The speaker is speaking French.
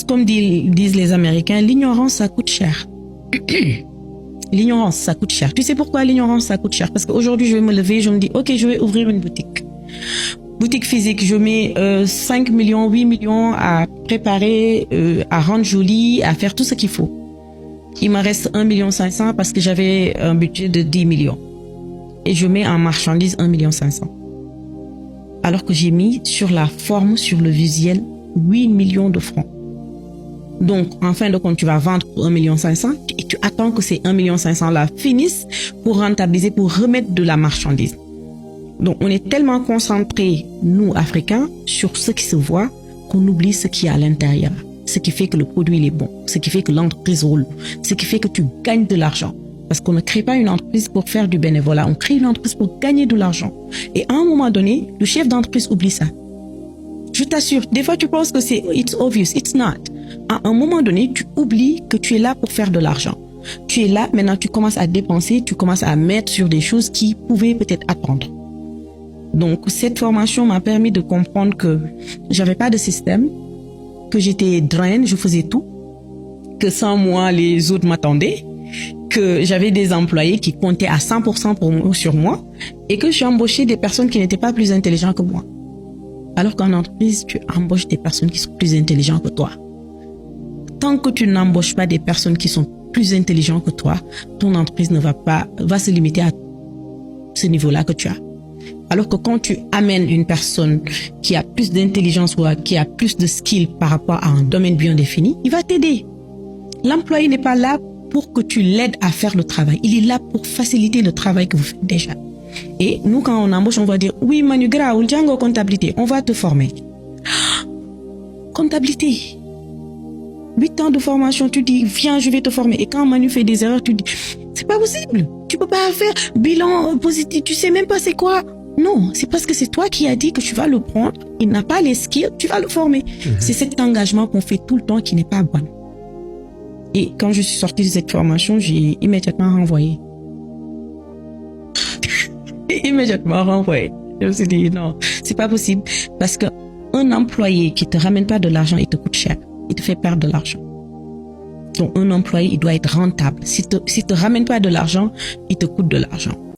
comme disent les Américains, l'ignorance, ça coûte cher. L'ignorance, ça coûte cher. Tu sais pourquoi l'ignorance, ça coûte cher? Parce qu'aujourd'hui, je vais me lever, je me dis, ok, je vais ouvrir une boutique. Boutique physique, je mets 5 millions, 8 millions à préparer, à rendre joli, à faire tout ce qu'il faut. Il me reste 1,5 million parce que j'avais un budget de 10 millions. Et je mets en marchandise 1,5 million. Alors que j'ai mis sur la forme, sur le visuel, 8 millions de francs. Donc, en fin de compte, tu vas vendre pour 1,5 million et tu attends que ces 1,5 million là finissent pour rentabiliser, pour remettre de la marchandise. Donc, on est tellement concentrés, nous, Africains, sur ce qui se voit qu'on oublie ce qui est à l'intérieur. Ce qui fait que le produit il est bon, ce qui fait que l'entreprise roule, ce qui fait que tu gagnes de l'argent. Parce qu'on ne crée pas une entreprise pour faire du bénévolat, on crée une entreprise pour gagner de l'argent. Et à un moment donné, le chef d'entreprise oublie ça. Je t'assure, des fois tu penses que c'est it's obvious, it's not. À un moment donné, tu oublies que tu es là pour faire de l'argent. Tu es là, maintenant tu commences à dépenser, tu commences à mettre sur des choses qui pouvaient peut-être attendre. Donc cette formation m'a permis de comprendre que j'avais pas de système, que j'étais drain, je faisais tout, que sans moi les autres m'attendaient, que j'avais des employés qui comptaient à 100% sur moi et que j'ai embauché des personnes qui n'étaient pas plus intelligentes que moi. Alors qu'en entreprise, tu embauches des personnes qui sont plus intelligentes que toi. Tant que tu n'embauches pas des personnes qui sont plus intelligentes que toi, ton entreprise va se limiter à ce niveau-là que tu as. Alors que quand tu amènes une personne qui a plus d'intelligence ou qui a plus de skills par rapport à un domaine bien défini, il va t'aider. L'employé n'est pas là pour que tu l'aides à faire le travail. Il est là pour faciliter le travail que vous faites déjà. Et nous, quand on embauche, on va dire, oui, Manu Grau, Django comptabilité, on va te former. Comptabilité. 8 ans de formation, tu dis, viens, je vais te former. Et quand Manu fait des erreurs, tu dis, c'est pas possible. Tu peux pas faire bilan positif, tu sais même pas c'est quoi. Non, c'est parce que c'est toi qui as dit que tu vas le prendre. Il n'a pas les skills, tu vas le former. C'est cet engagement qu'on fait tout le temps qui n'est pas bon. Et quand je suis sortie de cette formation, j'ai immédiatement renvoyé. Immédiatement renvoyé. Je me suis dit non, c'est pas possible. Parce qu'un employé qui te ramène pas de l'argent, il te coûte cher. Il te fait perdre de l'argent. Donc un employé, il doit être rentable. S'il te ramène pas de l'argent, il te coûte de l'argent.